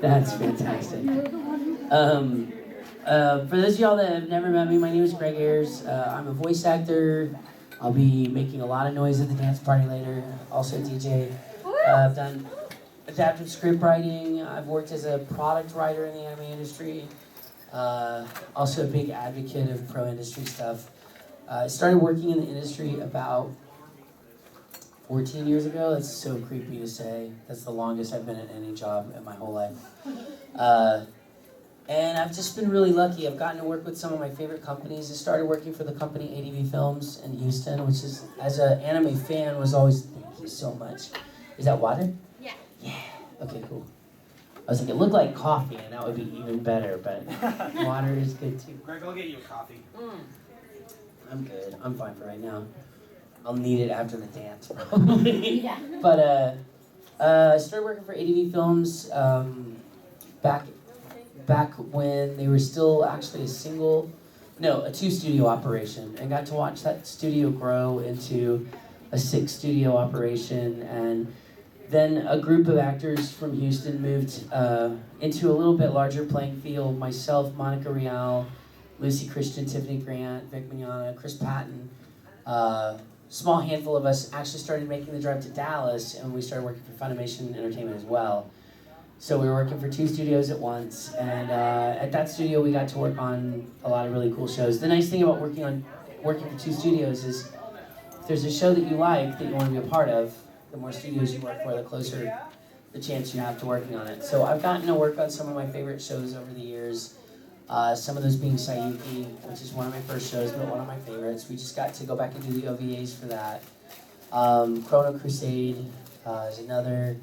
That's fantastic. For those of y'all that have never met me, my name is Greg Ayres. I'm a voice actor. I'll be making a lot of noise at the dance party later. Also DJ. I've done adaptive script writing. I've worked as a product writer in the anime industry. Also a big advocate of pro-industry stuff. I started working in the industry about 14 years ago. That's so creepy to say. That's the longest I've been at any job in my whole life. And I've just been really lucky. I've gotten to work with some of my favorite companies. I started working for the company ADV Films in Houston, which is, as an anime fan, was always, thank you so much. Is that water? Yeah. Yeah. Okay, cool. I was like, it looked like coffee, and that would be even better, but water is good too. Greg, I'll get you a coffee. I'm good. I'm fine for right now. I'll need it after the dance, probably. Yeah. But I started working for ADV Films back when they were still actually a two-studio operation, and got to watch that studio grow into a 6-studio operation. And then a group of actors from Houston moved into a little bit larger playing field. Myself, Monica Rial, Lucy Christian, Tiffany Grant, Vic Mignogna, Chris Patton. Small handful of us actually started making the drive to Dallas, and we started working for Funimation Entertainment as well. So we were working for 2 studios at once, and at that studio we got to work on a lot of really cool shows. The nice thing about working for 2 studios is if there's a show that you like that you want to be a part of, the more studios you work for, the closer the chance you have to working on it. So I've gotten to work on some of my favorite shows over the years. Some of those being Sayuki, which is one of my first shows, but one of my favorites. We just got to go back and do the OVAs for that. Chrono Crusade is another.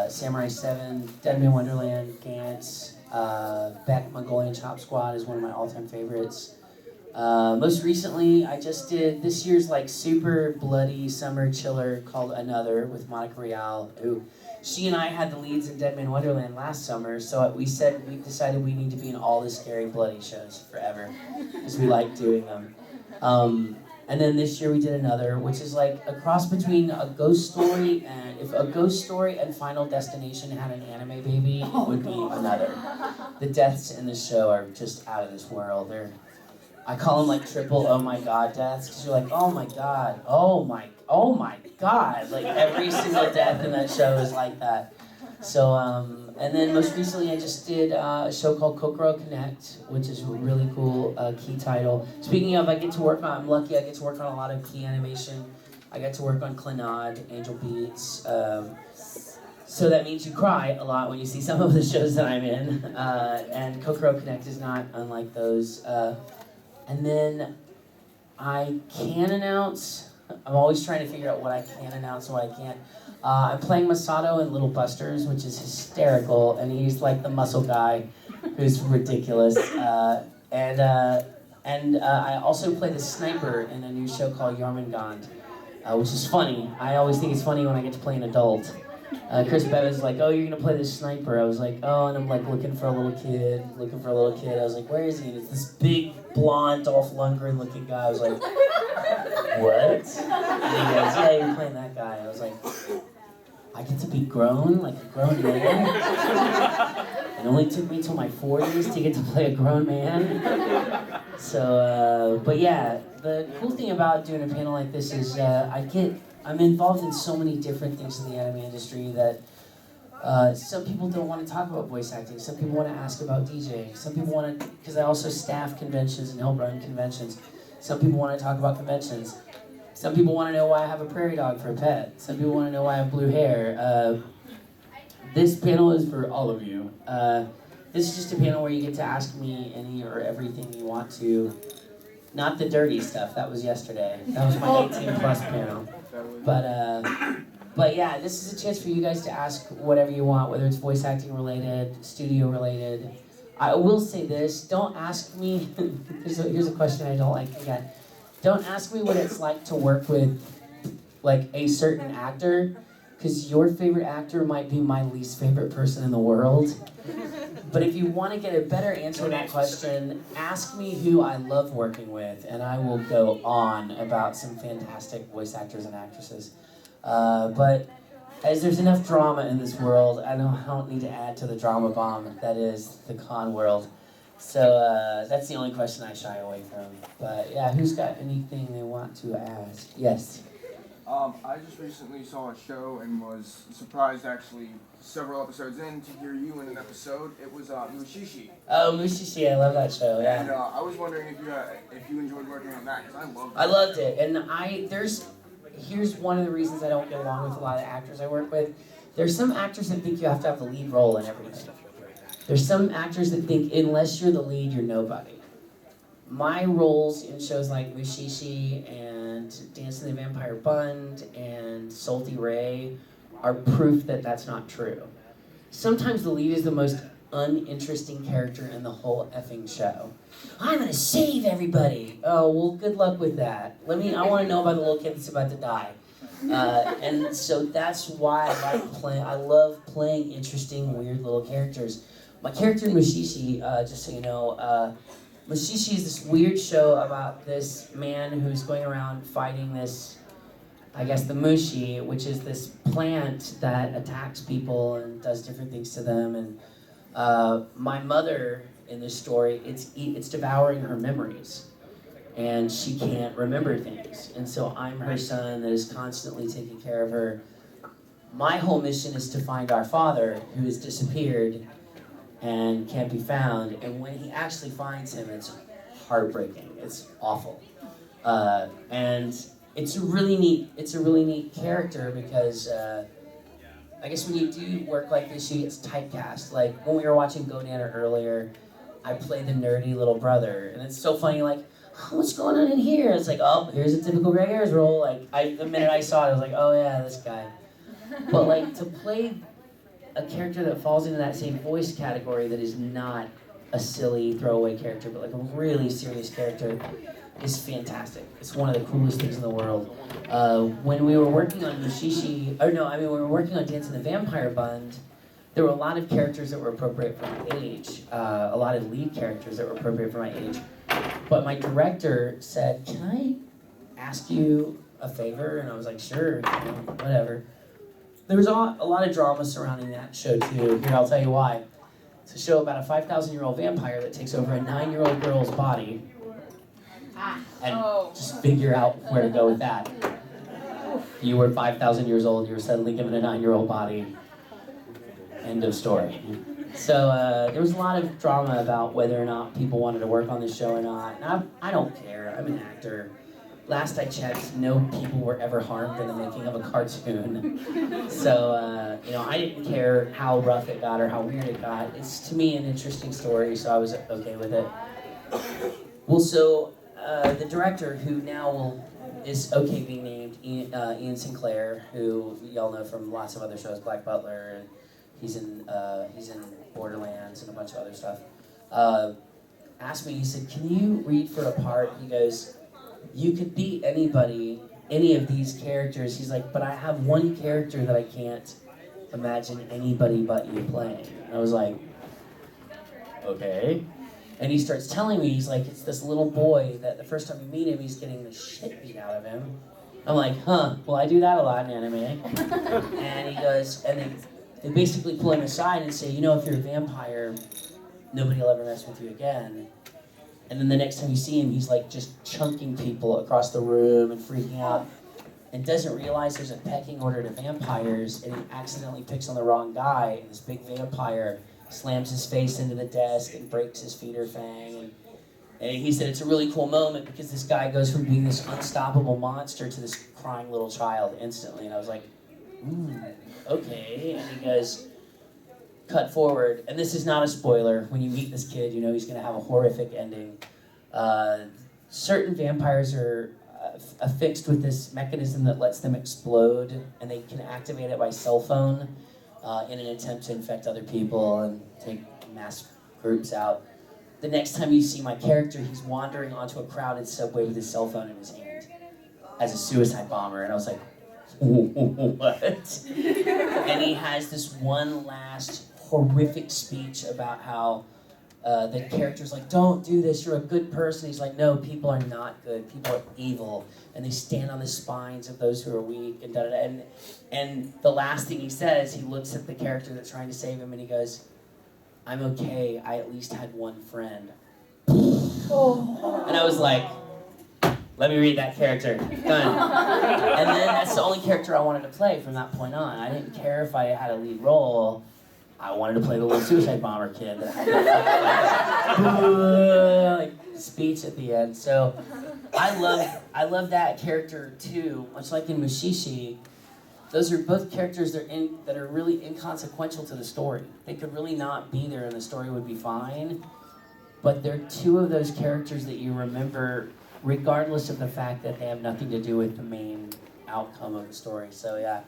Samurai 7, Animaine Wonderland, Gantz, Beck Mongolian Chop Squad is one of my all-time favorites. Most recently, I just did this year's like super bloody summer chiller called Another with Monica Rial, who she and I had the leads in Animaine Wonderland last summer, so we decided we need to be in all the scary bloody shows forever, because we like doing them. And then this year we did Another, which is like a cross between a ghost story and, if a ghost story and Final Destination had an anime baby, it would be Another. The deaths in the show are just out of this world. I call them like triple oh my god deaths, because you're like, oh my god, oh my god. Like every single death in that show is like that. So, and then most recently I just did a show called Kokoro Connect, which is a really cool key title. Speaking of, I'm lucky I get to work on a lot of key animation. I got to work on Clannad, Angel Beats. So that means you cry a lot when you see some of the shows that I'm in. And Kokoro Connect is not unlike those. And then I can announce, I'm always trying to figure out what I can announce and what I can't. I'm playing Masato in Little Busters, which is hysterical, and he's like the muscle guy who's ridiculous. And I also play the sniper in a new show called Jormungand, which is funny. I always think it's funny when I get to play an adult. Chris Bevan's like, oh, you're gonna play this sniper. I was like, oh, and I'm like looking for a little kid. I was like, where is he? And it's this big, blonde, Dolph Lundgren looking guy. I was like, what? And he goes, yeah, you're playing that guy. I was like, I get to be grown, like a grown man? It only took me till my 40s to get to play a grown man. So, but yeah, the cool thing about doing a panel like this is I'm involved in so many different things in the anime industry that some people don't want to talk about voice acting. Some people want to ask about DJing. Some people want to, because I also staff conventions and help run conventions. Some people want to talk about conventions. Some people want to know why I have a prairie dog for a pet. Some people want to know why I have blue hair. This panel is for all of you. This is just a panel where you get to ask me any or everything you want to. Not the dirty stuff, that was yesterday. That was my 18 plus panel. But yeah, this is a chance for you guys to ask whatever you want, whether it's voice acting related, studio related. I will say this, don't ask me, here's a question I don't like again. Don't ask me what it's like to work with like a certain actor, because your favorite actor might be my least favorite person in the world. But if you want to get a better answer to that question, ask me who I love working with, and I will go on about some fantastic voice actors and actresses. But as there's enough drama in this world, I don't need to add to the drama bomb that is the con world. So that's the only question I shy away from. But yeah, who's got anything they want to ask? Yes. I just recently saw a show and was surprised, actually, several episodes in, to hear you in an episode. It was Mushishi. Oh, Mushishi, I love that show. Yeah. And I was wondering if you enjoyed working on that, because I loved it. I loved it, and here's one of the reasons I don't get along with a lot of actors I work with. There's some actors that think you have to have the lead role in everything. There's some actors that think unless you're the lead, you're nobody. My roles in shows like Mushishi and Dance in the Vampire Bund and Salty Ray are proof that that's not true. Sometimes the lead is the most uninteresting character in the whole effing show. I'm gonna save everybody. Oh, well, good luck with that. I want to know about the little kid that's about to die. And so that's why I love playing interesting, weird little characters. My character in Mushishi, just so you know, Mushishi is this weird show about this man who's going around fighting this, I guess, the mushi, which is this plant that attacks people and does different things to them. And my mother in this story, it's devouring her memories, and she can't remember things. And so I'm her son that is constantly taking care of her. My whole mission is to find our father, who has disappeared and can't be found, and when he actually finds him, it's heartbreaking. It's awful, and it's a really neat character because I guess when you do work like this, you get typecast. Like when we were watching Go Danner earlier, I play the nerdy little brother, and it's so funny. Like, oh, what's going on in here? It's like, oh, here's a typical Greg Ayres role. Like, the minute I saw it, I was like, oh yeah, this guy. But like to play a character that falls into that same voice category that is not a silly throwaway character, but like a really serious character, is fantastic. It's one of the coolest things in the world. When we were working on when we were working on Dance in the Vampire Bund, there were a lot of characters that were appropriate for my age, a lot of lead characters that were appropriate for my age. But my director said, "Can I ask you a favor?" And I was like, "Sure, whatever." There was a lot of drama surrounding that show too. Here, I'll tell you why. It's a show about a 5,000-year-old vampire that takes over a 9-year-old girl's body. And just figure out where to go with that. You were 5,000 years old, you were suddenly given a 9-year-old body. End of story. So there was a lot of drama about whether or not people wanted to work on this show or not. And I don't care, I'm an actor. Last I checked, no people were ever harmed in the making of a cartoon. So, I didn't care how rough it got or how weird it got. It's, to me, an interesting story, so I was okay with it. Well, so the director, who now is okay being named Ian Sinclair, who y'all know from lots of other shows, Black Butler, and he's in Borderlands and a bunch of other stuff, asked me, he said, "Can you read for a part?" He goes, "You could be anybody, any of these characters." He's like, "But I have one character that I can't imagine anybody but you playing." And I was like, okay. And he starts telling me, he's like, it's this little boy that the first time you meet him, he's getting the shit beat out of him. I'm like, huh, well, I do that a lot in anime. And he goes, and they basically pull him aside and say, if you're a vampire, nobody will ever mess with you again. And then the next time you see him, he's like just chunking people across the room and freaking out, and doesn't realize there's a pecking order to vampires, and he accidentally picks on the wrong guy, and this big vampire slams his face into the desk and breaks his feeder fang. And he said it's a really cool moment because this guy goes from being this unstoppable monster to this crying little child instantly. And I was like, okay. And he goes, cut forward, and this is not a spoiler. When you meet this kid, he's going to have a horrific ending. Certain vampires are affixed with this mechanism that lets them explode, and they can activate it by cell phone in an attempt to infect other people and take mass groups out. The next time you see my character, he's wandering onto a crowded subway with his cell phone in his hand as a suicide bomber, and I was like, what? And he has this one last horrific speech about how the character's like, don't do this, you're a good person. He's like, no, people are not good, people are evil, and they stand on the spines of those who are weak, and da-da-da. And the last thing he says, he looks at the character that's trying to save him, and he goes, I'm okay, I at least had one friend. And I was like, let me read that character. Done. And then that's the only character I wanted to play from that point on. I didn't care if I had a lead role. I wanted to play the little suicide bomber kid that had like speech at the end. So I love that character too. Much like in Mushishi, those are both characters that are really inconsequential to the story. They could really not be there and the story would be fine. But they're two of those characters that you remember regardless of the fact that they have nothing to do with the main outcome of the story. So yeah,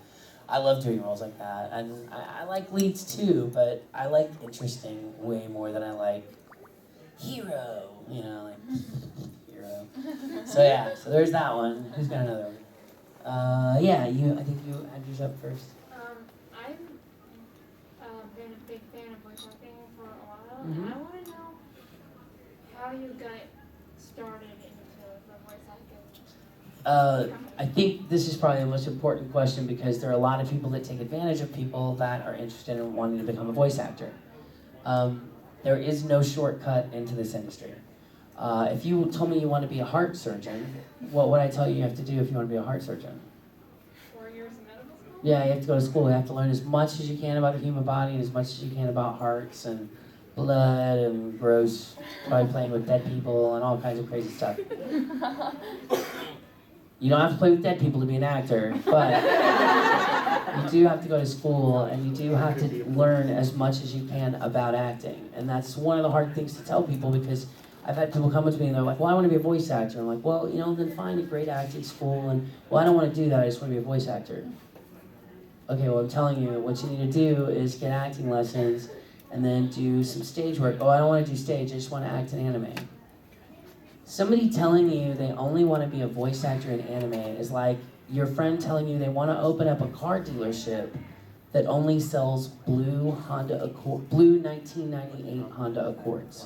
I love doing roles like that. And I like leads too, but I like interesting way more than I like hero, you know, like hero. So yeah, so there's that one. Who's got another one? Yeah, I think you had yours up first. I've been a big fan of voice acting for a while, Mm-hmm. and I want to know how you got started into the voice acting. I think this is probably the most important question because there are a lot of people that take advantage of people that are interested in wanting to become a voice actor. There is no shortcut into this industry. If you told me you want to be a heart surgeon, what would I tell you have to do if you want to be a heart surgeon? 4 years in medical school? Yeah, you have to go to school. You have to learn as much as you can about the human body and as much as you can about hearts and blood and gross, probably playing with dead people and all kinds of crazy stuff. You don't have to play with dead people to be an actor, but you do have to go to school and you do have to learn as much as you can about acting. And that's one of the hard things to tell people because I've had people come up to me and they're like, well, I want to be a voice actor. I'm like, well, then find a great acting school. And, well, I don't want to do that. I just want to be a voice actor. Okay, well, I'm telling you, what you need to do is get acting lessons and then do some stage work. Oh, I don't want to do stage. I just want to act in anime. Somebody telling you they only want to be a voice actor in anime is like your friend telling you they want to open up a car dealership that only sells blue 1998 Honda Accords.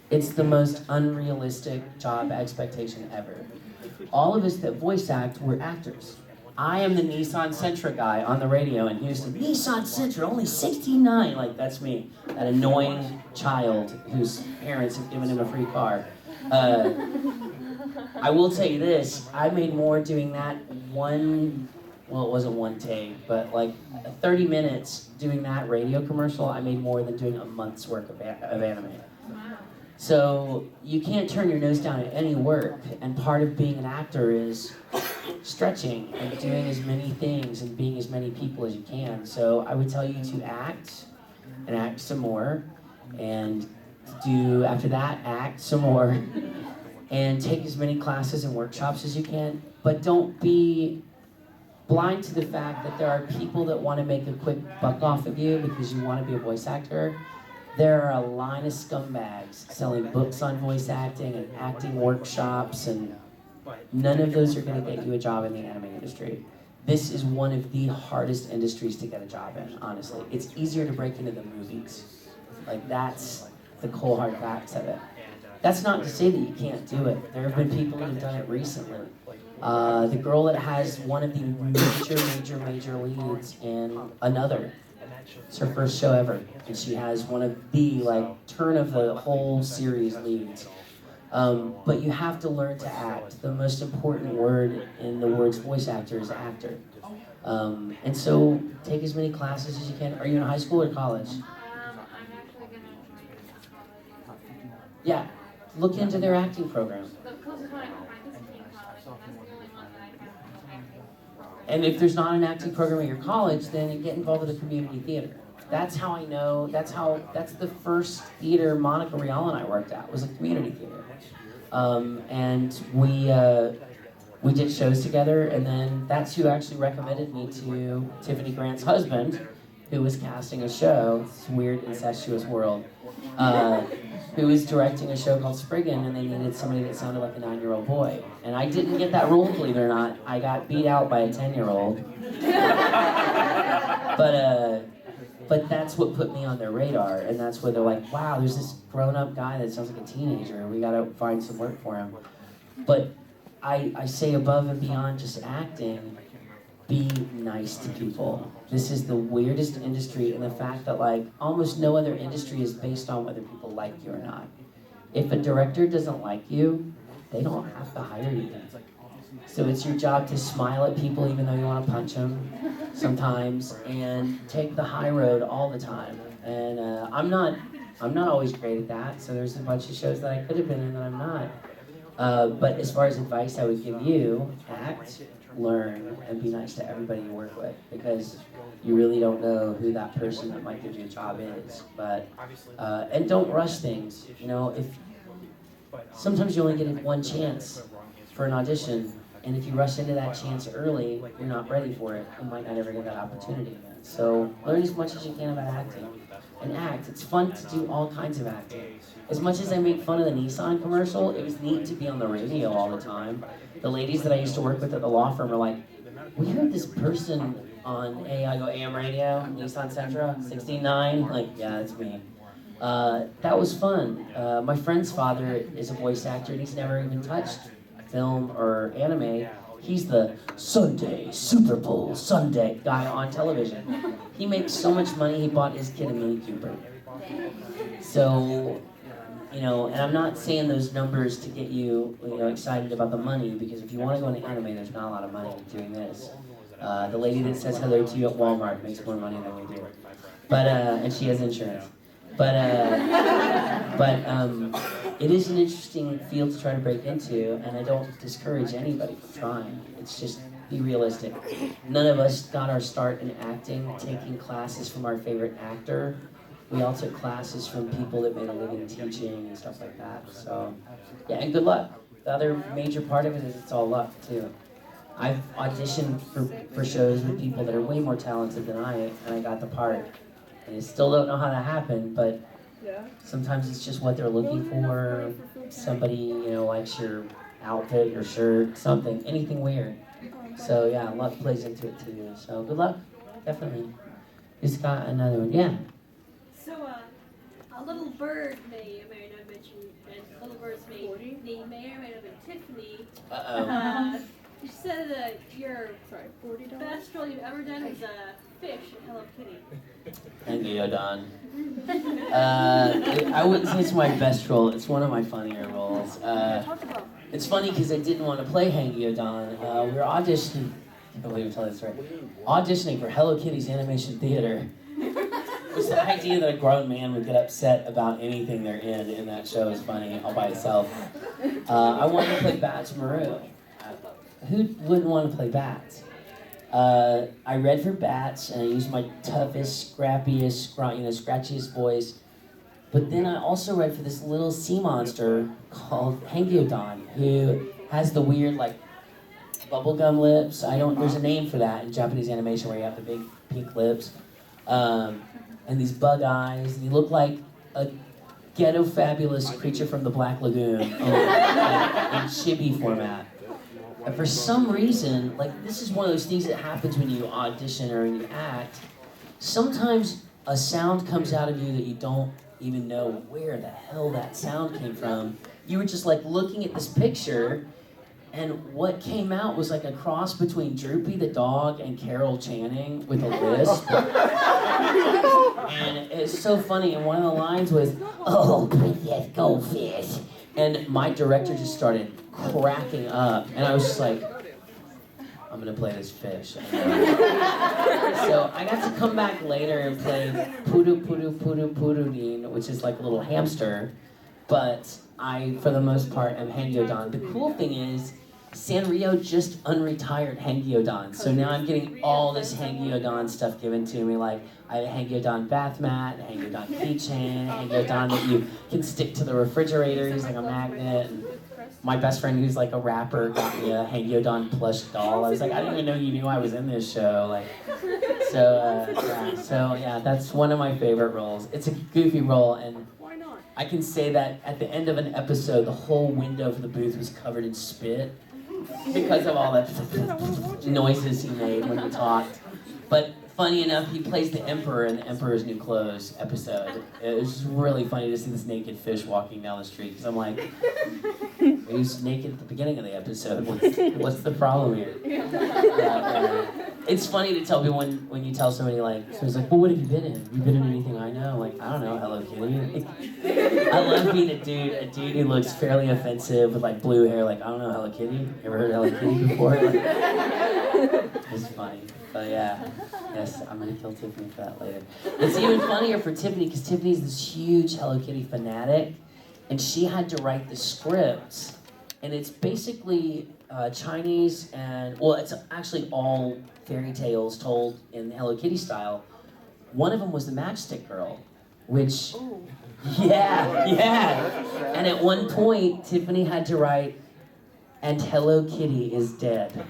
It's the most unrealistic job expectation ever. All of us that voice act, we're actors. I am the Nissan Sentra guy on the radio in Houston. Nissan Sentra, only $69. Like, that's me. That annoying child whose parents have given him a free car. I will tell you this, I made more doing that it wasn't one take, but like 30 minutes doing that radio commercial, I made more than doing a month's work of anime. So you can't turn your nose down at any work, and part of being an actor is stretching and doing as many things and being as many people as you can. So I would tell you to act, and act some more, and do, after that, act some more, and take as many classes and workshops as you can, but don't be blind to the fact that there are people that want to make a quick buck off of you because you want to be a voice actor. There are a line of scumbags selling books on voice acting and acting workshops, and none of those are going to get you a job in the anime industry. This is one of the hardest industries to get a job in, honestly. It's easier to break into the movies. Like, that's the cold hard facts of it. That's not to say that you can't do it. There have been people that have done it recently. The girl that has one of the major leads in Another. It's her first show ever, and she has one of the, turn of the whole series leads. But you have to learn to act. The most important word in the words voice actor is actor. And so take as many classes as you can. Are you in high school or college? I'm actually going to join college. Yeah, look into their acting program. The closest one I can find is King College, and that's the only one that I found for acting. And if there's not an acting program at your college, then get involved with a community theater. That's how I know, that's the first theater Monica Rial and I worked at, was a community theater. And we did shows together, and then that's who actually recommended me to Tiffany Grant's husband, who was casting a show, this weird incestuous world, who was directing a show called Spriggan, and they needed somebody that sounded like a 9-year-old boy. And I didn't get that role, believe it or not. I got beat out by a 10-year-old. But But that's what put me on their radar, and that's where they're like, wow, there's this grown-up guy that sounds like a teenager, we gotta find some work for him. But I say above and beyond just acting, be nice to people. This is the weirdest industry, and the fact that like almost no other industry is based on whether people like you or not. If a director doesn't like you, they don't have to hire you. So it's your job to smile at people even though you want to punch them sometimes, and take the high road all the time. And I'm not always great at that, so there's a bunch of shows that I could have been in that I'm not. But as far as advice I would give you, act, learn, and be nice to everybody you work with, because you really don't know who that person that might give you a job is. But and don't rush things. You know, if sometimes you only get one chance for an audition, and if you rush into that chance early, you're not ready for it. You might not ever get that opportunity again. So learn as much as you can about acting, and act. It's fun to do all kinds of acting. As much as I make fun of the Nissan commercial, it was neat to be on the radio all the time. The ladies that I used to work with at the law firm were like, we heard this person on AM radio, Nissan Sentra, 16.9. Like, yeah, that's me. That was fun. My friend's father is a voice actor, and he's never even touched film or anime. He's the Sunday, Super Bowl Sunday guy on television. He makes so much money, he bought his kid a Mini Cooper. So, you know, and I'm not saying those numbers to get you, excited about the money, because if you want to go into anime, there's not a lot of money doing this. The lady that says hello to you at Walmart makes more money than we do. But, and she has insurance. But it is an interesting field to try to break into, and I don't discourage anybody from trying. It's just, be realistic. None of us got our start in acting taking classes from our favorite actor. We all took classes from people that made a living teaching and stuff like that. So, yeah, and good luck. The other major part of it is it's all luck, too. I've auditioned for shows with people that are way more talented than I, and I got the part. And I still don't know how that happened, but sometimes it's just what they're looking for. Somebody, likes your outfit, your shirt, something, anything weird. So yeah, luck plays into it too. So good luck, definitely. Who's got another one? Yeah. So a little bird may or may not mention, and little birds may or may not be Tiffany. You said that your best role you've ever done was a fish in Hello Kitty. Thank you, Don. I wouldn't say it's my best role. It's one of my funnier roles. It's funny because I didn't want to play Hangy Don. We were auditioning. I can't believe I'm telling this story. Auditioning for Hello Kitty's Animation Theater. It was the idea that a grown man would get upset about anything they're in that show is funny all by itself. I wanted to play Bats Maru. Who wouldn't want to play Bats? I read for Bats, and I used my toughest, scrappiest, scratchiest voice. But then I also read for this little sea monster called Hangyodon, who has the weird, bubblegum lips. There's a name for that in Japanese animation where you have the big pink lips. And these bug eyes, and he looked like a ghetto fabulous creature from the Black Lagoon in chibi format. And for some reason, this is one of those things that happens when you audition or when you act. Sometimes a sound comes out of you that you don't even know where the hell that sound came from. You were just looking at this picture, and what came out was like a cross between Droopy the dog and Carol Channing with a lisp. And it's so funny, and one of the lines was, "Oh, Princess Goldfish." And my director just started cracking up, and I was just like, I'm gonna play this fish. So I got to come back later and play Pudu Pudu Pudu Pududin, which is like a little hamster, but I, for the most part, am Hangyodon. The cool thing is, Sanrio just unretired Hangyodon, so now I'm getting all this Hangyodon stuff given to me, I have a Hangyodon bath mat, a Hangyodon keychain, a Hangyodon that you can stick to the refrigerator, he's like a magnet. And my best friend, who's a rapper, got me a Hangyodon plush doll. I was like, I didn't even know you knew I was in this show. So that's one of my favorite roles. It's a goofy role, and I can say that at the end of an episode, the whole window of the booth was covered in spit because of all the noises he made when he talked. But funny enough, he plays the Emperor in the Emperor's New Clothes episode. It was just really funny to see this naked fish walking down the street, because I'm like, he was naked at the beginning of the episode. What's the problem here? It's funny to tell people when you tell somebody, like, so he's like, well, what have you been in? Have you been in anything I know? I'm like, I don't know, Hello Kitty. I love being a dude who looks fairly offensive with like blue hair, like, I don't know, Hello Kitty? Ever heard of Hello Kitty before? Like, it's funny. But yeah, yes, I'm gonna kill Tiffany for that later. It's even funnier for Tiffany, because Tiffany's this huge Hello Kitty fanatic, and she had to write the scripts, and it's basically Chinese and, well, it's actually all fairy tales told in Hello Kitty style. One of them was the Matchstick Girl, which, yeah. And at one point, Tiffany had to write, and Hello Kitty is dead.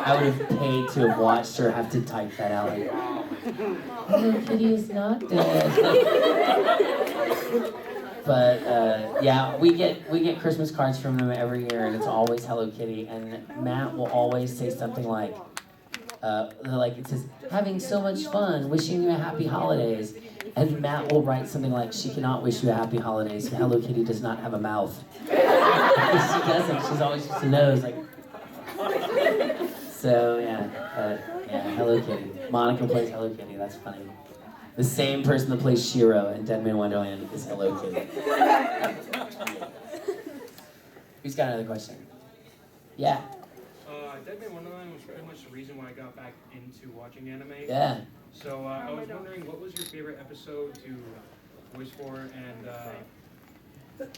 I would have paid to have watched her have to type that out. Like, Hello Kitty is not dead. But yeah, we get Christmas cards from them every year, and it's always Hello Kitty. And Matt will always say something like it says, "Having so much fun, wishing you a happy holidays." And Matt will write something like, "She cannot wish you a happy holidays. Hello Kitty does not have a mouth." She doesn't. She's always just a nose, like. So yeah, Hello Kitty. Monica plays Hello Kitty. That's funny. The same person that plays Shiro in Dead Man Wonderland is Hello Kitty. Who's got another question? Yeah. Dead Man Wonderland was pretty much the reason why I got back into watching anime. Yeah. So I was wondering, what was your favorite episode to voice for, and what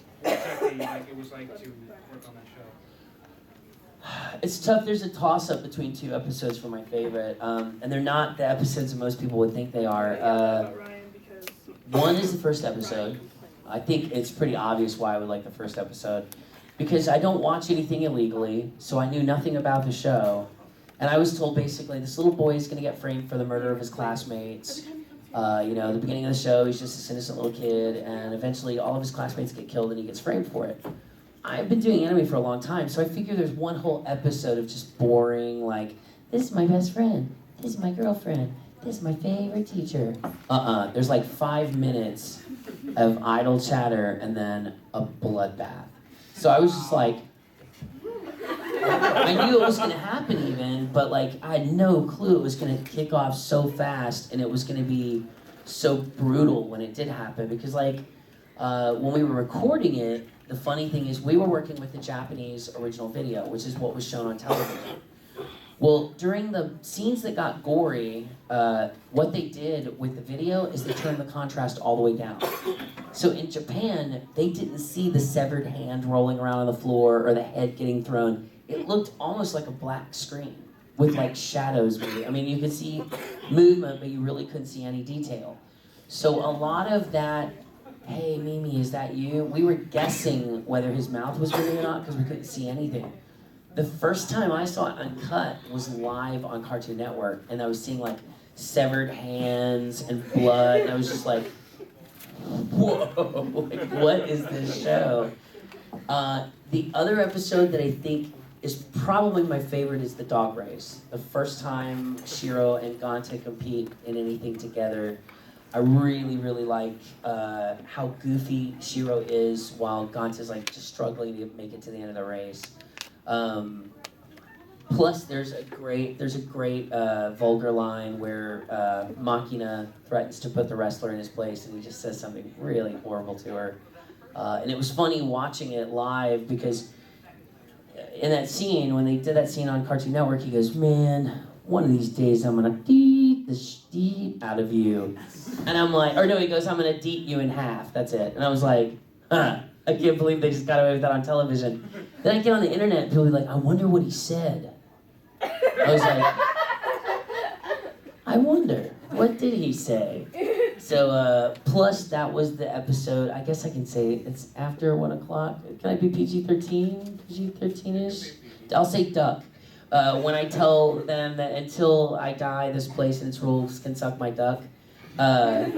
exactly it was like to work on that show? It's tough. There's a toss-up between two episodes for my favorite, and they're not the episodes that most people would think they are. One is the first episode. I think it's pretty obvious why I would like the first episode, because I don't watch anything illegally, so I knew nothing about the show, and I was told basically this little boy is going to get framed for the murder of his classmates. At the beginning of the show, he's just this innocent little kid, and eventually all of his classmates get killed, and he gets framed for it. I've been doing anime for a long time, so I figure there's one whole episode of just boring, like, this is my best friend, this is my girlfriend, this is my favorite teacher. There's like 5 minutes of idle chatter and then a bloodbath. So I was just like, I knew it was going to happen even, but like, I had no clue it was going to kick off so fast and it was going to be so brutal when it did happen, because like, when we were recording it, the funny thing is we were working with the Japanese original video, which is what was shown on television. Well, during the scenes that got gory, what they did with the video is they turned the contrast all the way down. So in Japan, they didn't see the severed hand rolling around on the floor or the head getting thrown. It looked almost like a black screen with like shadows moving. I mean, you could see movement, but you really couldn't see any detail. So a lot of that, hey, Mimi, is that you? We were guessing whether his mouth was moving or not because we couldn't see anything. The first time I saw it uncut was live on Cartoon Network, and I was seeing like severed hands and blood, and I was just like, whoa, like, what is this show? The other episode that I think is probably my favorite is the dog race. The first time Shiro and Gante compete in anything together. I really, really like how goofy Shiro is while Gante's like just struggling to make it to the end of the race. Plus, there's a great vulgar line where Machina threatens to put the wrestler in his place, and he just says something really horrible to her. And it was funny watching it live because in that scene, when they did that scene on Cartoon Network, he goes, "Man, one of these days I'm gonna deet the deet out of you." And I'm like, or no, he goes, "I'm gonna deet you in half." That's it. And I was like, I can't believe they just got away with that on television. Then I get on the internet and people be like, "I wonder what he said." I was like, I wonder, what did he say? So, plus that was the episode, I guess I can say it's after 1 o'clock. Can I be PG-13? PG-13-ish? I'll say duck. When I tell them that until I die, this place and its rules can suck my duck. It's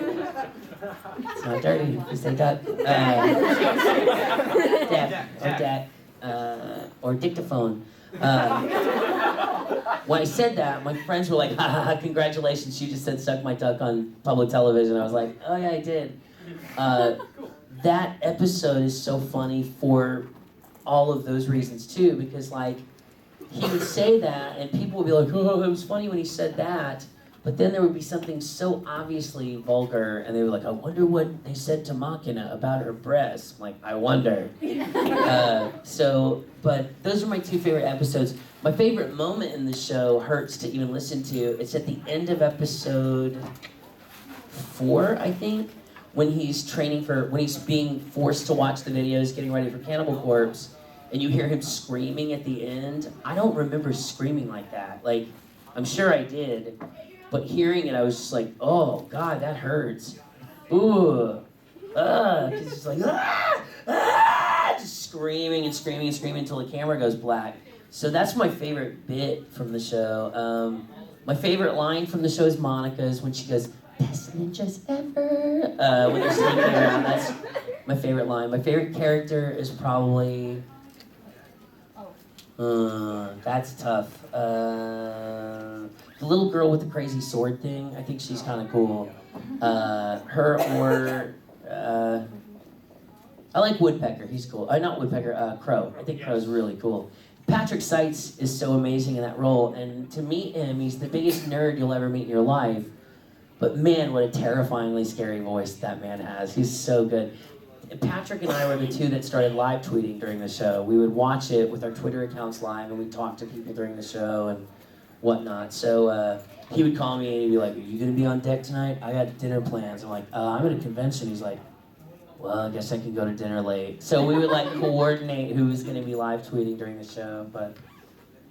not dirty, just say duck. Deck, or deck, or dictaphone. when I said that, my friends were like, ha ha ha, congratulations, you just said suck my duck on public television. I was like, oh yeah, I did. That episode is so funny for all of those reasons too, because like, he would say that and people would be like, oh, it was funny when he said that, but then there would be something so obviously vulgar and they were like, I wonder what they said to Machina about her breasts. I'm like, I wonder. But those are my two favorite episodes. My favorite moment in the show hurts to even listen to. It's at the end of episode 4, I think, when he's when he's being forced to watch the videos, getting ready for Cannibal Corpse, and you hear him screaming at the end. I don't remember screaming like that. Like, I'm sure I did, but hearing it, I was just like, oh God, that hurts. Ooh, because it's like, just screaming and screaming and screaming until the camera goes black. So that's my favorite bit from the show. My favorite line from the show is Monica's when she goes, best ninjas ever, when they're sneaking around. That's my favorite line. My favorite character is probably, that's tough. The little girl with the crazy sword thing, I think she's kind of cool. Her or, I like Woodpecker, he's cool. Not Woodpecker, Crow. I think Crow's really cool. Patrick Seitz is so amazing in that role, and to meet him, he's the biggest nerd you'll ever meet in your life. But man, what a terrifyingly scary voice that man has. He's so good. Patrick and I were the two that started live tweeting during the show. We would watch it with our Twitter accounts live, and we'd talk to people during the show and whatnot. So he would call me and he'd be like, are you gonna be on deck tonight? I got dinner plans. I'm like, I'm at a convention. He's like, well, I guess I can go to dinner late. So we would like coordinate who was gonna be live tweeting during the show, but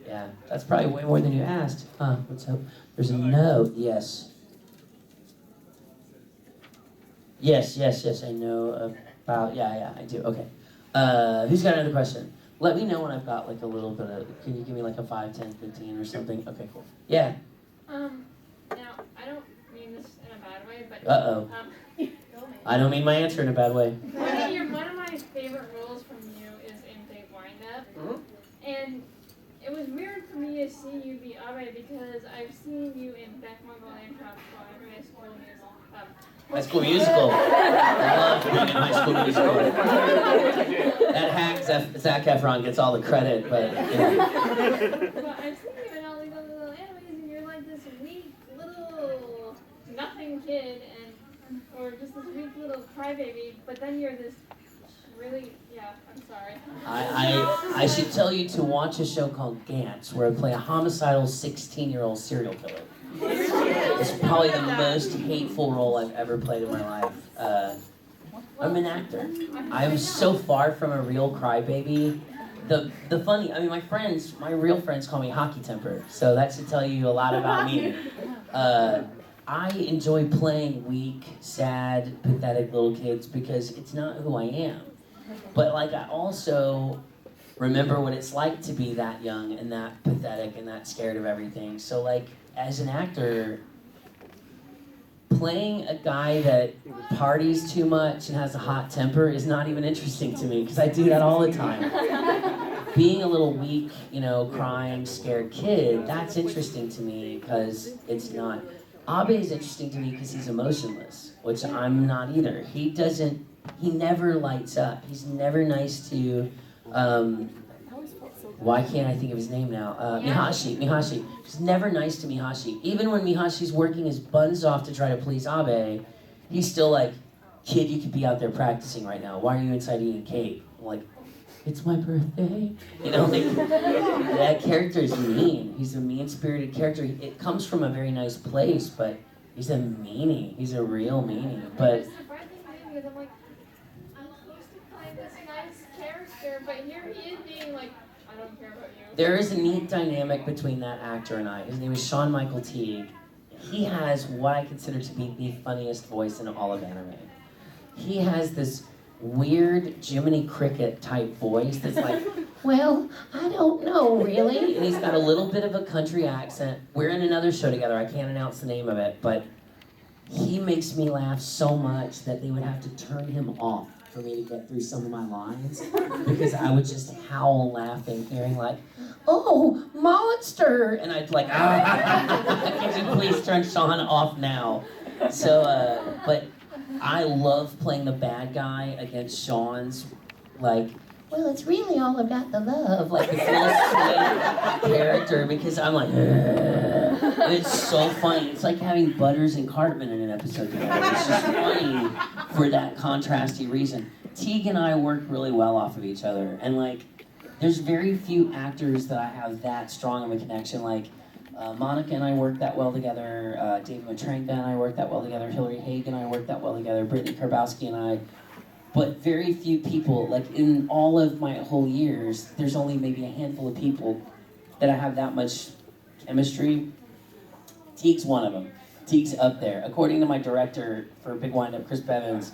yeah, that's probably way more than you asked. What's up? There's a note, yes. Yes, I know about, yeah, I do, okay. Who's got another question? Let me know when I've got like a little bit of, can you give me like a 5, 10, 15 or something? Okay, cool. Yeah. Now, I don't mean this in a bad way, but... Uh-oh. I don't mean my answer in a bad way. One of my favorite roles from you is in Big Wind-Up. Mm-hmm. And it was weird for me to see you be Ayres because I've seen you in Beck Mongolian Trap High School Musical. I love being in High School Musical. That hack Zac Efron gets all the credit, but yeah. But I've seen you in all these other little animes, and you're like this weak little nothing kid, or just this weak little crybaby. But then you're this really, I'm sorry. I should tell you to watch a show called Gantz, where I play a homicidal 16-year-old serial killer. It's probably the most hateful role I've ever played in my life. I'm an actor. I'm so far from a real crybaby. The funny, I mean, my real friends call me hockey temper, so that should tell you a lot about me. I enjoy playing weak, sad, pathetic little kids because it's not who I am. But like, I also remember what it's like to be that young and that pathetic and that scared of everything. So like, as an actor, playing a guy that parties too much and has a hot temper is not even interesting to me because I do that all the time. Being a little weak, crying, scared kid, that's interesting to me because it's not. Abe is interesting to me because he's emotionless, which I'm not either. He never lights up. He's never nice to, why can't I think of his name now? Mihashi. He's never nice to Mihashi. Even when Mihashi's working his buns off to try to please Abe, he's still like, kid, you could be out there practicing right now. Why are you inside eating cake? I'm like, it's my birthday. That character is mean. He's a mean-spirited character. It comes from a very nice place, but he's a meanie. He's a real meanie. But it's surprising to me because I'm like, I'm supposed to play this nice character, but here he is being like, I don't care about you. there is a neat dynamic between that actor and I. His name is Sean Michael Teague. He has what I consider to be the funniest voice in all of anime. He has this weird Jiminy Cricket type voice that's like, well, I don't know really. And he's got a little bit of a country accent. We're in another show together. I can't announce the name of it, but he makes me laugh so much that they would have to turn him off for me to get through some of my lines because I would just howl laughing, hearing like, "Oh, monster!" And I'd like, "Could you please turn Sean off now?" So, but I love playing the bad guy against Sean's, like, well, it's really all about the love, like this little sweet character, because I'm like, and it's so funny. It's like having Butters and Cartman in an episode together. It's just funny for that contrasty reason. Teague and I work really well off of each other, and like, there's very few actors that I have that strong of a connection. Like, Monica and I work that well together. David Matranka and I work that well together. Hillary Haig and I work that well together. Brittany Karbowski and I. But very few people, like in all of my whole years, there's only maybe a handful of people that I have that much chemistry. Teague's one of them. Teague's up there. According to my director for Big Wind-Up, Chris Bevins,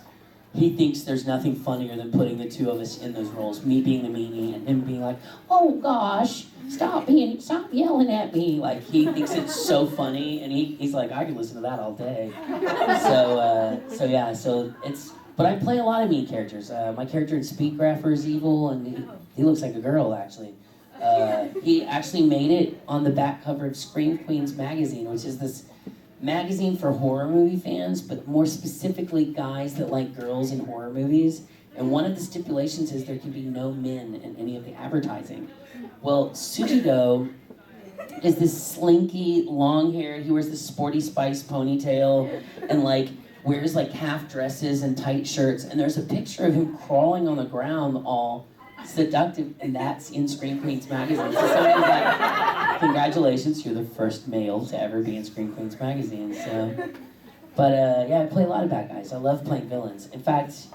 he thinks there's nothing funnier than putting the two of us in those roles. Me being the meanie and him being like, "Oh gosh, stop yelling at me." Like, he thinks it's so funny, and he's like, "I could listen to that all day." So it's. But I play a lot of mean characters. My character in Speedgrapher is evil, and he looks like a girl, actually. He actually made it on the back cover of Scream Queens magazine, which is this magazine for horror movie fans, but more specifically guys that like girls in horror movies. And one of the stipulations is there can be no men in any of the advertising. Well, Sujito is this slinky, long hair. He wears this Sporty Spice ponytail, and like, wears like half dresses and tight shirts, and there's a picture of him crawling on the ground all seductive, and that's in Scream Queens magazine. So somebody's like, "Congratulations, you're the first male to ever be in Scream Queens magazine." So, but yeah, I play a lot of bad guys. I love playing villains. In fact,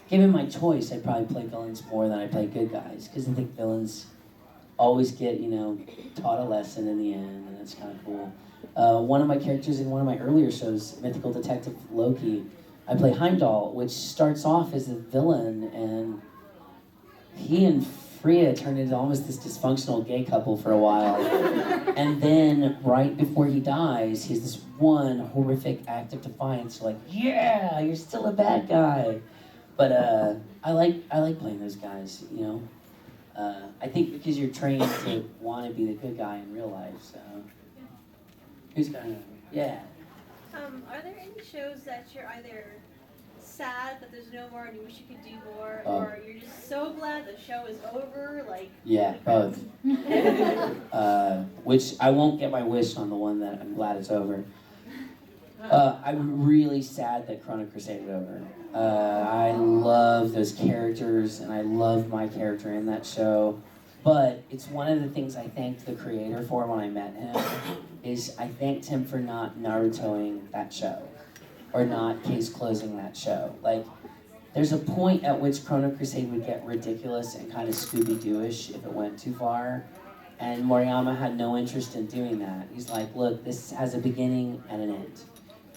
given my choice, I'd probably play villains more than I play good guys, because I think villains always get, taught a lesson in the end, and it's kind of cool. One of my characters in one of my earlier shows, Mythical Detective Loki, I play Heimdall, which starts off as a villain, and he and Freya turned into almost this dysfunctional gay couple for a while. And then, right before he dies, he has this one horrific act of defiance, like, "Yeah, you're still a bad guy." But I like playing those guys, I think because you're trained to want to be the good guy in real life, so. Who's gonna? Yeah. Are there any shows that you're either sad that there's no more and you wish you could do more, or you're just so glad the show is over? Like. Yeah, both. Which I won't get my wish on the one that I'm glad it's over. I'm really sad that Chrono Crusade is over. I love those characters, and I love my character in that show. But it's one of the things I thanked the creator for when I met him, is I thanked him for not Narutoing that show, or not case closing that show. Like, there's a point at which Chrono Crusade would get ridiculous and kind of Scooby-Doo-ish if it went too far, and Moriyama had no interest in doing that. He's like, "Look, this has a beginning and an end."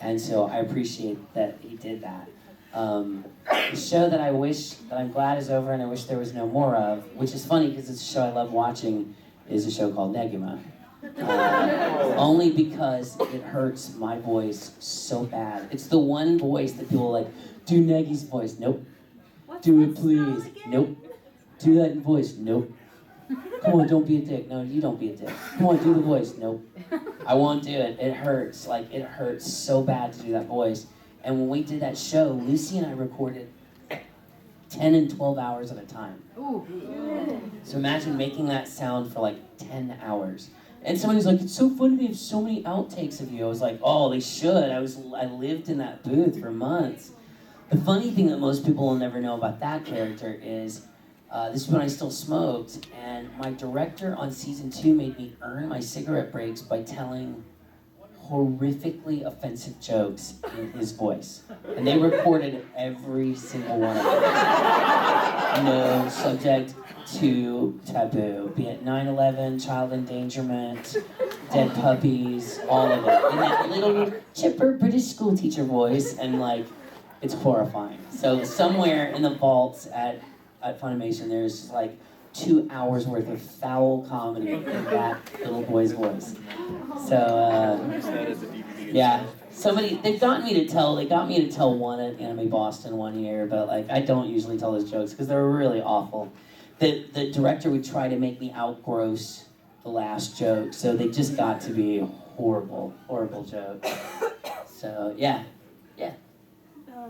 And so I appreciate that he did that. The show that I'm glad is over and I wish there was no more of, which is funny because it's a show I love watching, is a show called Negima. Only because it hurts my voice so bad. It's the one voice that people are like, "Do Negi's voice." Nope. "Do it, please." Nope. "Do that voice." Nope. "Come on, don't be a dick." No, you don't be a dick. "Come on, do the voice." Nope. I won't do it. It hurts. Like, it hurts so bad to do that voice. And when we did that show, Lucy and I recorded 10 and 12 hours at a time. Ooh. So imagine making that sound for like 10 hours. And somebody's like, "It's so funny they have so many outtakes of you." I was like, "Oh, they should. I lived in that booth for months." The funny thing that most people will never know about that character is, this is when I still smoked, and my director on season 2 made me earn my cigarette breaks by telling horrifically offensive jokes in his voice. And they recorded every single one of them. No subject to taboo, be it 9/11, child endangerment, dead puppies, all of it. In that little chipper British school teacher voice, and like, it's horrifying. So somewhere in the vaults at Funimation, there's like 2 hours worth of foul comedy in that little boy's voice. So, yeah, They got me to tell one at Anime Boston one year, but like I don't usually tell those jokes because they're really awful. The director would try to make me outgross the last joke, so they just got to be horrible jokes. So yeah.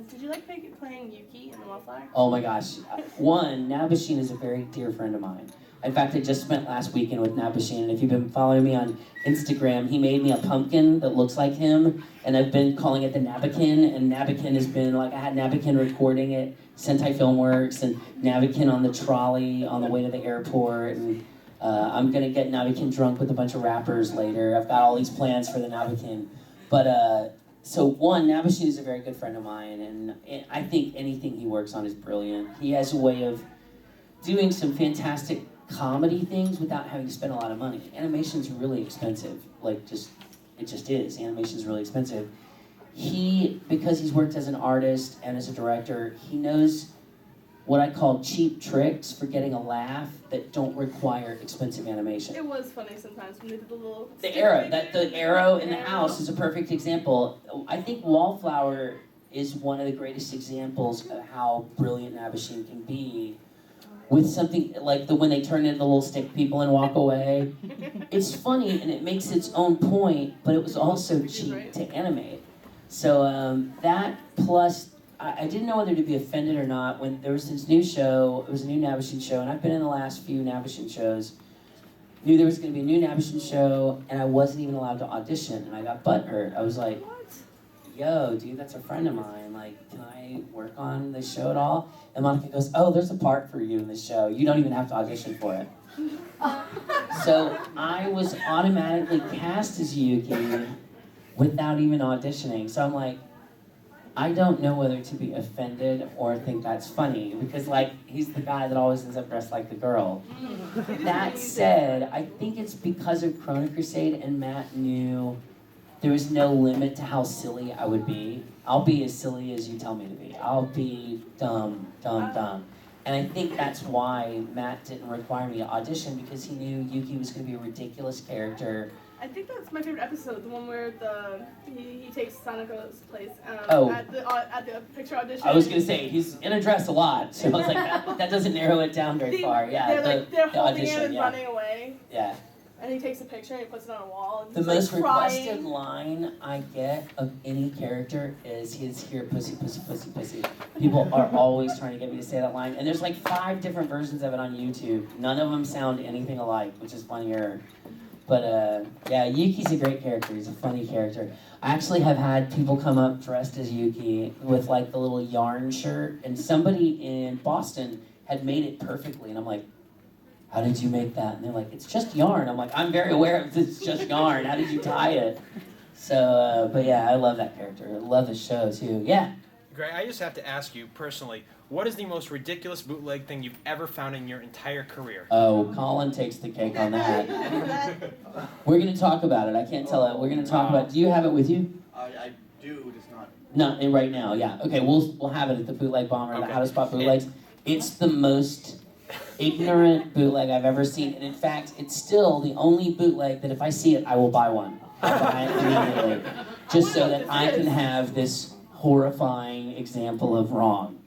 Did you like playing Yuki in the Wallflower? Oh my gosh. One, Nabashin is a very dear friend of mine. In fact, I just spent last weekend with Nabashin, and if you've been following me on Instagram, he made me a pumpkin that looks like him, and I've been calling it the Nabakin, and Nabakin has been, like, I had Nabakin recording at Sentai Filmworks, and Nabakin on the trolley on the way to the airport, and I'm gonna get Nabakin drunk with a bunch of rappers later. I've got all these plans for the Nabakin. But, so one, Nabashin is a very good friend of mine, and I think anything he works on is brilliant. He has a way of doing some fantastic comedy things without having to spend a lot of money. Animation's really expensive. It just is. Animation's really expensive. Because he's worked as an artist and as a director, he knows what I call cheap tricks for getting a laugh that don't require expensive animation. It was funny sometimes when they did the little... The arrow in the house is a perfect example. I think Wallflower is one of the greatest examples of how brilliant Nabashin can be with something like when they turn into the little stick people and walk away. It's funny and it makes its own point, but it was also cheap to animate. So that plus, I didn't know whether to be offended or not when there was this new show. It was a new Nabashin show, and I've been in the last few Nabashin shows. Knew there was going to be a new Nabashin show, and I wasn't even allowed to audition, and I got butthurt. I was like, yo, dude, that's a friend of mine. Like, can I work on this show at all? And Monica goes, oh, there's a part for you in this show. You don't even have to audition for it. So I was automatically cast as Yuki without even auditioning. So I'm like, I don't know whether to be offended or think that's funny, because like he's the guy that always ends up dressed like the girl. That said, I think it's because of Chrono Crusade and Matt knew there was no limit to how silly I would be. I'll be as silly as you tell me to be. I'll be dumb. And I think that's why Matt didn't require me to audition, because he knew Yuki was going to be a ridiculous character. I think that's my favorite episode, the one where he takes Sanako's place Oh. at the picture audition. I was going to say, he's in a dress a lot, so I was like, that doesn't narrow it down very far. Yeah, they're holding audition, him and yeah. running away. Yeah. And he takes a picture and he puts it on a wall. And The he's most like requested crying. line I get of any character is his here, pussy, pussy, pussy, pussy. People are always trying to get me to say that line. And there's like 5 different versions of it on YouTube. None of them sound anything alike, which is funnier. But yeah, Yuki's a great character. He's a funny character. I actually have had people come up dressed as Yuki with like the little yarn shirt. And somebody in Boston had made it perfectly. And I'm like, how did you make that? And they're like, it's just yarn. I'm like, I'm very aware of it's just yarn. How did you tie it? So, but yeah, I love that character. I love the show too. Yeah. Greg, I just have to ask you personally, what is the most ridiculous bootleg thing you've ever found in your entire career? Oh, Colin takes the cake on that. We're going to talk about it. I can't tell it. We're going to talk about it. Do you have it with you? I do, it's not. Not right now, yeah. Okay, we'll have it at the Bootleg Bomber, the How to Spot Bootlegs. It's the most ignorant bootleg I've ever seen. And in fact, it's still the only bootleg that if I see it, I will buy one. I'll buy it immediately. Just so that I can have this horrifying example of wrong.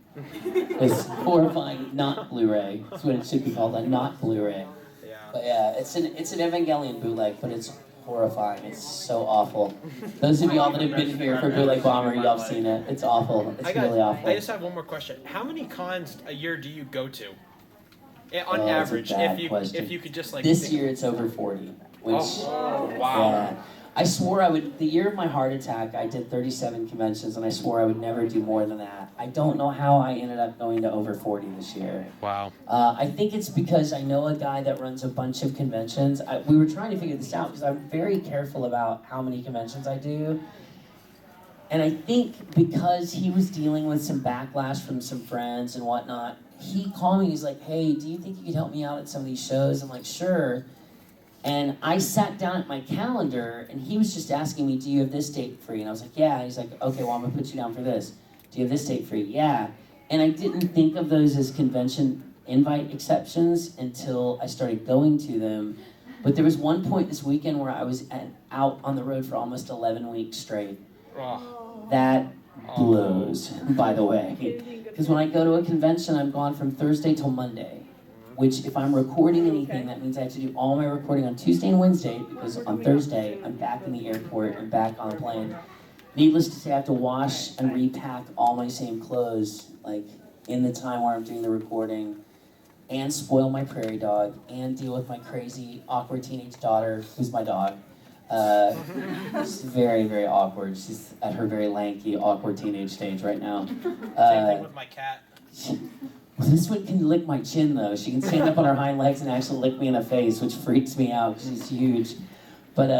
This horrifying not Blu-ray. That's what it should be called, a not Blu-ray. Yeah. But yeah, it's an Evangelion bootleg, but it's horrifying. It's so awful. Those of y'all that have been here for Bootleg Bomber, y'all have seen it. It's awful. It's really awful. I just have one more question. How many cons a year do you go to? On Oh, that's a average, bad if you could just like This year it's over 40, which wow. yeah. I swore I would, the year of my heart attack, I did 37 conventions, and I swore I would never do more than that. I don't know how I ended up going to over 40 this year. Wow. I think it's because I know a guy that runs a bunch of conventions. We were trying to figure this out because I'm very careful about how many conventions I do. And I think because he was dealing with some backlash from some friends and whatnot, he called me, he's like, hey, do you think you could help me out at some of these shows? I'm like, sure. And I sat down at my calendar, and he was just asking me, do you have this date free? And I was like, yeah. And he's like, okay, well, I'm going to put you down for this. Do you have this date free? Yeah. And I didn't think of those as convention invite exceptions until I started going to them. But there was one point this weekend where I was out on the road for almost 11 weeks straight. Oh. That blows, by the way. Because when I go to a convention, I'm gone from Thursday till Monday. Which, if I'm recording anything, that means I have to do all my recording on Tuesday and Wednesday, because on Thursday, I'm back in the airport and back on a plane. Needless to say, I have to wash and repack all my same clothes, like, in the time where I'm doing the recording, and spoil my prairie dog, and deal with my crazy, awkward teenage daughter, who's my dog. She's very, very awkward. She's at her very lanky, awkward teenage stage right now. Same thing with my cat. This one can lick my chin, though. She can stand up on her hind legs and actually lick me in the face, which freaks me out because she's huge. But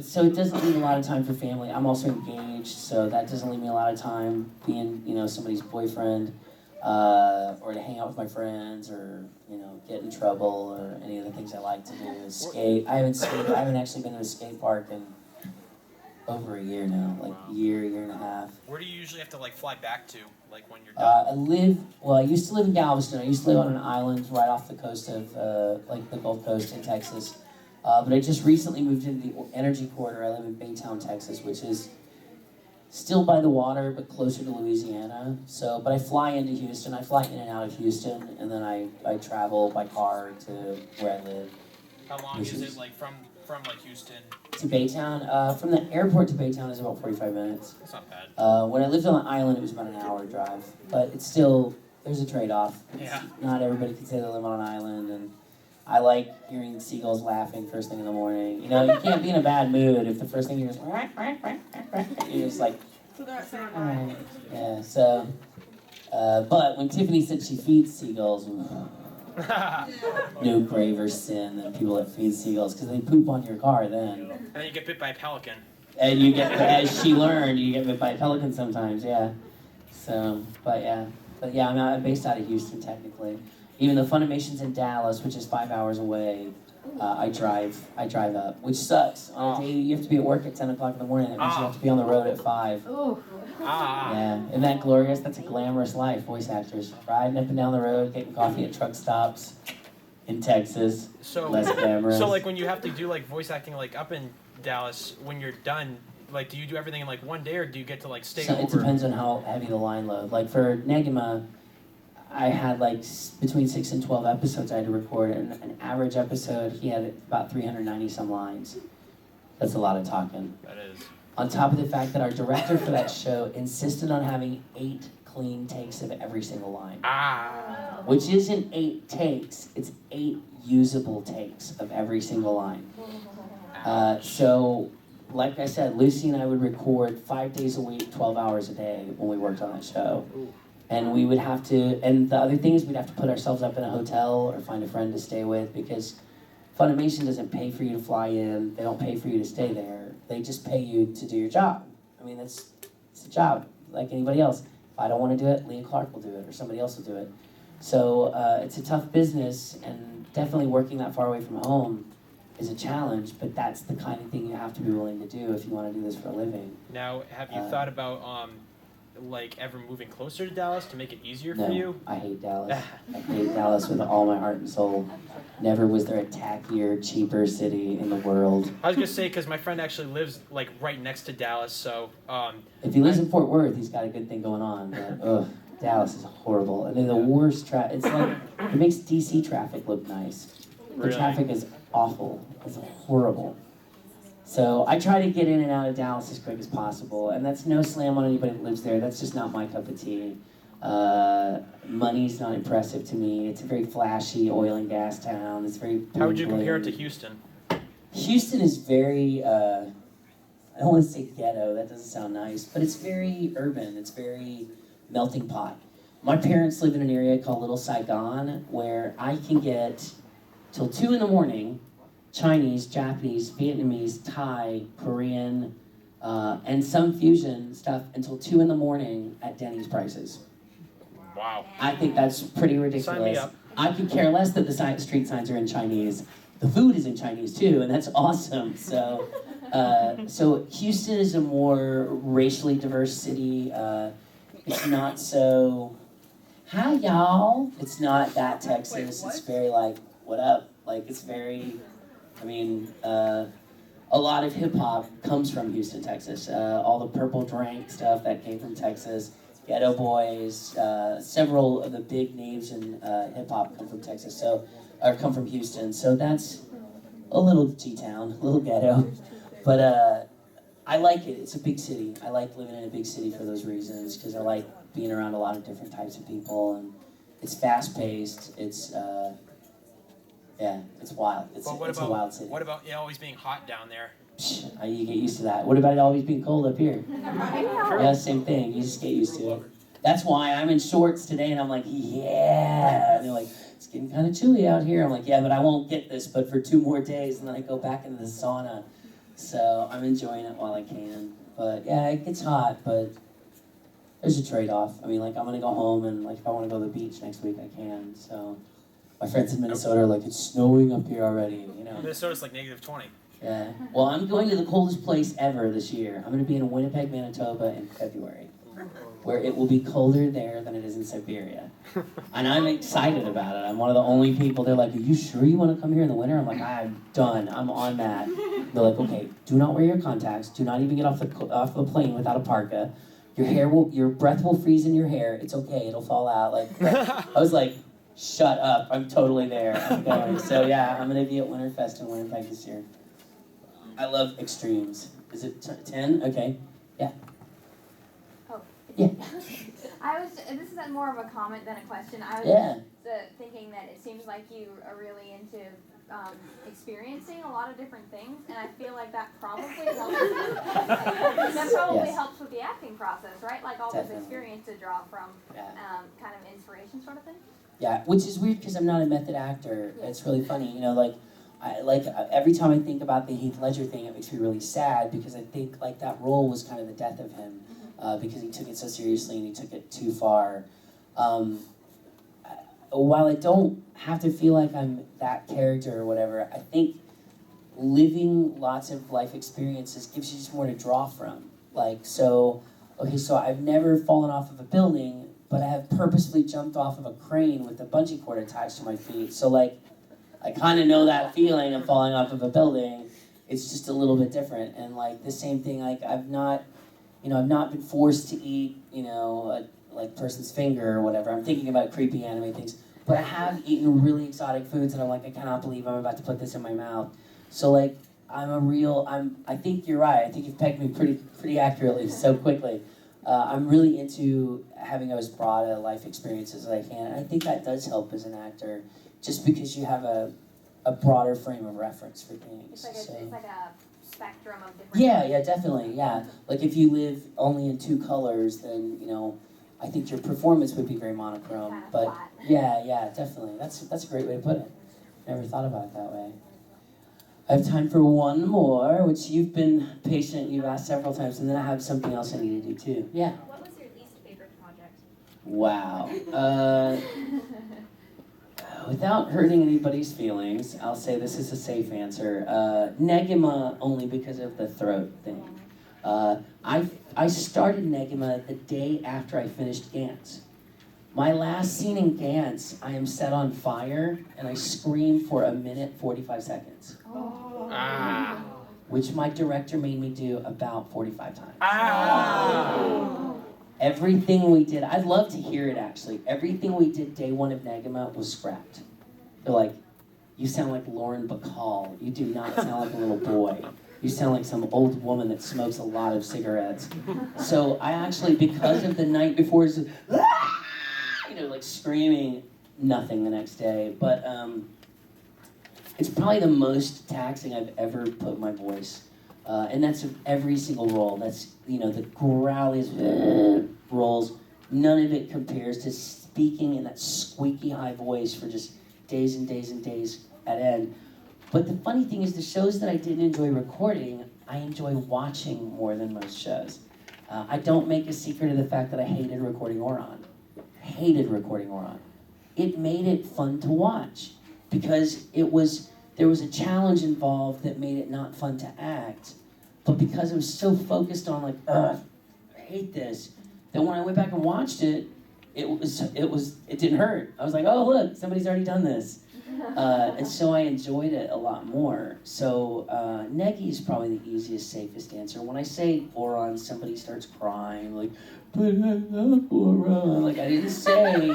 so it doesn't leave a lot of time for family. I'm also engaged, so that doesn't leave me a lot of time being, somebody's boyfriend, or to hang out with my friends, or get in trouble, or any of the things I like to do. Skate. I haven't actually been to a skate park in over a year now, like year and a half. Where do you usually have to fly back to, when you're done? I used to live in Galveston. I used to live on an island right off the coast of, the Gulf Coast in Texas. But I just recently moved into the energy corridor. I live in Baytown, Texas, which is still by the water, but closer to Louisiana. But I fly into Houston. I fly in and out of Houston, and then I travel by car to where I live. How long is it, from Houston? To Baytown? From the airport to Baytown is about 45 minutes. That's not bad. When I lived on the island, it was about an hour drive. But it's still, there's a trade-off. Yeah. Not everybody can say they live on an island, and I like hearing seagulls laughing first thing in the morning. You can't be in a bad mood if the first thing you hear is you're just like, all right. Yeah, so, but when Tiffany said she feeds seagulls, no graver sin than people that feed seagulls, because they poop on your car then. And then you get bit by a pelican. And you get, as she learned, you get bit by a pelican sometimes, yeah. So, but yeah, I'm based out of Houston technically. Even though Funimation's in Dallas, which is 5 hours away, I drive up, which sucks. On a day you have to be at work at 10 o'clock in the morning, that means you have to be on the road at 5. Yeah, isn't that glorious? That's a glamorous life, voice actors. Riding up and down the road, getting coffee at truck stops in Texas, less glamorous. So when you have to do voice acting up in Dallas, when you're done, do you do everything in one day, or do you get to stay over? It depends on how heavy the line load. For Negima, I had between 6 and 12 episodes I had to record, and an average episode, he had about 390 some lines. That's a lot of talking. That is. On top of the fact that our director for that show insisted on having 8 clean takes of every single line. Which isn't 8 takes, it's 8 usable takes of every single line. So, like I said, Lucy and I would record 5 days a week, 12 hours a day when we worked on that show. And we would have to, and the other thing is we'd have to put ourselves up in a hotel or find a friend to stay with, because Funimation doesn't pay for you to fly in, they don't pay for you to stay there, they just pay you to do your job. I mean, it's a job, like anybody else. If I don't want to do it, Leah Clark will do it, or somebody else will do it. So it's a tough business, and definitely working that far away from home is a challenge, but that's the kind of thing you have to be willing to do if you want to do this for a living. Now, have you thought about ever moving closer to Dallas to make it easier for No, you? I hate Dallas. I hate Dallas with all my heart and soul. Never was there a tackier, cheaper city in the world. I was gonna say, because my friend actually lives right next to Dallas, so If he lives in Fort Worth, he's got a good thing going on. But Dallas is horrible. And then the worst traffic. It's it makes DC traffic look nice. The Really? traffic is awful. It's horrible. So I try to get in and out of Dallas as quick as possible, and that's no slam on anybody that lives there. That's just not my cup of tea. Money's not impressive to me. It's a very flashy oil and gas town. It's very bling. how would you compare it to Houston? Houston is very, I don't want to say ghetto, that doesn't sound nice, but it's very urban. It's very melting pot. My parents live in an area called Little Saigon, where I can get till 2 in the morning Chinese, Japanese, Vietnamese, Thai, Korean, and some fusion stuff until 2 in the morning at Denny's prices. Wow. I think that's pretty ridiculous. Sign me up. I could care less that the street signs are in Chinese. The food is in Chinese too, and that's awesome. So, so Houston is a more racially diverse city. It's not so, hi y'all. It's not that Texas. It's very what up? It's very, I mean, a lot of hip hop comes from Houston, Texas. All the Purple Drank stuff that came from Texas, Ghetto Boys, several of the big names in hip hop come from Texas, or come from Houston. So that's a little G-town, a little ghetto, but I like it. It's a big city. I like living in a big city for those reasons, because I like being around a lot of different types of people, and it's fast-paced. It's it's wild. It's a wild city. What about it always being hot down there? You get used to that. What about it always being cold up here? Yeah, same thing. You just get used to it. That's why I'm in shorts today, and I'm like, yeah. And they're like, it's getting kind of chilly out here. I'm like, yeah, but I won't get this but for 2 more days, and then I go back into the sauna. So I'm enjoying it while I can. But yeah, it gets hot, but there's a trade-off. I mean, like, I'm gonna go home, and like, if I want to go to the beach next week, I can. So my friends in Minnesota are like, it's snowing up here already, you know. Minnesota's like -20. Yeah. Well, I'm going to the coldest place ever this year. I'm going to be in Winnipeg, Manitoba in February, where it will be colder there than it is in Siberia. And I'm excited about it. I'm one of the only people, they're like, are you sure you want to come here in the winter? I'm like, I'm done. I'm on that. They're like, okay, do not wear your contacts. Do not even get off the plane without a parka. Your breath will freeze in your hair. It's okay. It'll fall out. Like, I was like, shut up. I'm totally there. I'm going. So yeah, I'm going to be at Winterfest in Winnipeg this year. I love extremes. Is it 10? Okay. Yeah. Oh. Yeah. This is more of a comment than a question. I was thinking that it seems like you are really into experiencing a lot of different things, and I feel like that probably helps. Helps with the acting process, right? Like all this experience to draw from, kind of inspiration sort of thing. Yeah, which is weird because I'm not a method actor. It's really funny, you know, like every time I think about the Heath Ledger thing, it makes me really sad, because I think like that role was kind of the death of him, because he took it so seriously and he took it too far. While I don't have to feel like I'm that character or whatever, I think living lots of life experiences gives you just more to draw from. Like, so I've never fallen off of a building, but I have purposefully jumped off of a crane with a bungee cord attached to my feet. So like, I kind of know that feeling of falling off of a building. It's just a little bit different. And like the same thing, like I've not been forced to eat, a person's finger or whatever. I'm thinking about creepy anime things. But I have eaten really exotic foods, and I'm like, I cannot believe I'm about to put this in my mouth. So like, I think you're right. I think you've pegged me pretty accurately so quickly. I'm really into having as broad a life experience as I can. And I think that does help as an actor, just because you have a broader frame of reference for things. It's like a spectrum of different... Yeah, definitely, yeah. Like if you live only in 2 colors, then, I think your performance would be very monochrome. Kind of but flat. yeah, definitely. That's a great way to put it. Never thought about it that way. I have time for one more, which you've been patient, you've asked several times, and then I have something else I need to do too. Yeah. What was your least favorite project? Wow. Without hurting anybody's feelings, I'll say this is a safe answer. Negima, only because of the throat thing. I started Negima the day after I finished Gantz. My last scene in Gantz, I am set on fire, and I scream for 1 minute, 45 seconds. Oh. Ah. Which my director made me do about 45 times. Ah. Everything we did, I'd love to hear it actually. Everything we did day 1 of Negima was scrapped. They're like, you sound like Lauren Bacall. You do not sound like a little boy. You sound like some old woman that smokes a lot of cigarettes. So I actually, because of the night before, like screaming, nothing the next day. But it's probably the most taxing I've ever put my voice. And that's of every single role. That's, the growliest roles. None of it compares to speaking in that squeaky high voice for just days and days and days at end. But the funny thing is, the shows that I didn't enjoy recording, I enjoy watching more than most shows. I don't make a secret of the fact that I hated recording Oron. It made it fun to watch, because there was a challenge involved that made it not fun to act. But because I was so focused on I hate this, then when I went back and watched it, it didn't hurt. I was like, oh look, somebody's already done this. And so I enjoyed it a lot more. So Negi is probably the easiest, safest answer. When I say Oron, somebody starts crying, like, but I love Oron. Like, I didn't say,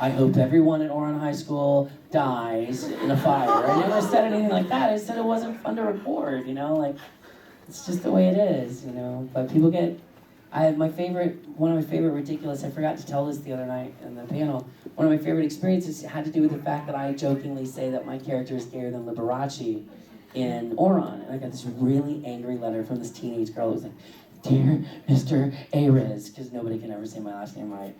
I hope everyone at Oron High School dies in a fire. I never said anything like that. I said it wasn't fun to record, you know? Like, it's just the way it is, you know? But people get... one of my favorite ridiculous, I forgot to tell this the other night in the panel, one of my favorite experiences had to do with the fact that I jokingly say that my character is gayer than Liberace in Oron. And I got this really angry letter from this teenage girl who was like, "Dear Mr. Ayres," because nobody can ever say my last name right,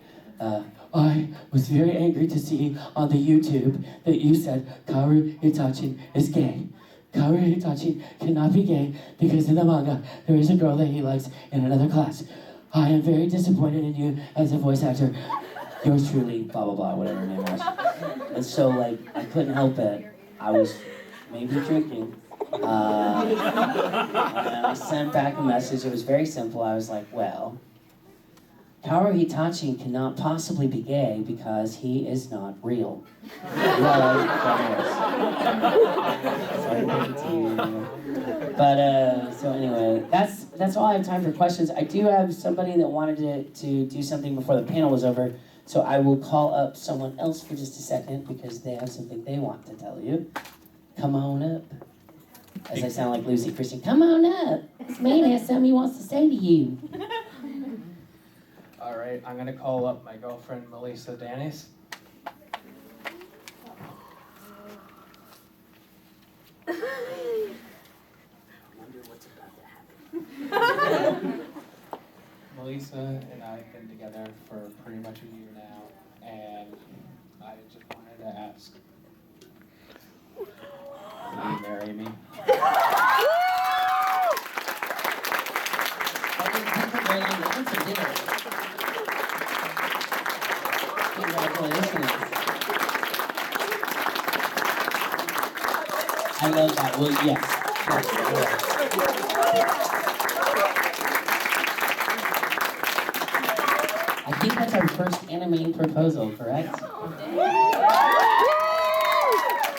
"I was very angry to see on the YouTube that you said Kaoru Itachi is gay. Kaoru Itachi cannot be gay because in the manga there is a girl that he likes in another class. I am very disappointed in you as a voice actor. Yours truly, blah blah blah," whatever her name was. And so like I couldn't help it. I was maybe drinking. And I sent back a message. It was very simple. I was like, well, Kaoru Hitachi cannot possibly be gay because he is not real. So anyway, that's all I have time for questions. I do have somebody that wanted to do something before the panel was over, so I will call up someone else for just a second because they have something they want to tell you. Come on up. As I sound like Lucy Christian, come on up. This man has something he wants to say to you. All right, I'm gonna call up my girlfriend, Melissa Danis. I wonder what's about to happen. Melissa and I have been together for pretty much a year now, and I just wanted to ask, will you marry me? Congratulations. I love that. Well, yes. I think that's our first Animaine proposal, correct?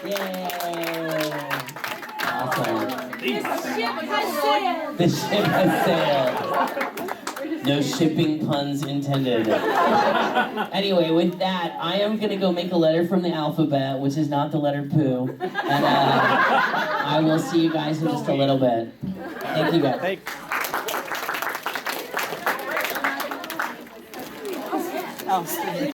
Yay! Awesome. The ship has sailed. No shipping puns intended. Anyway, with that, I am gonna go make a letter from the alphabet, which is not the letter poo. And I will see you guys in just a little bit. Thank you guys. Oh,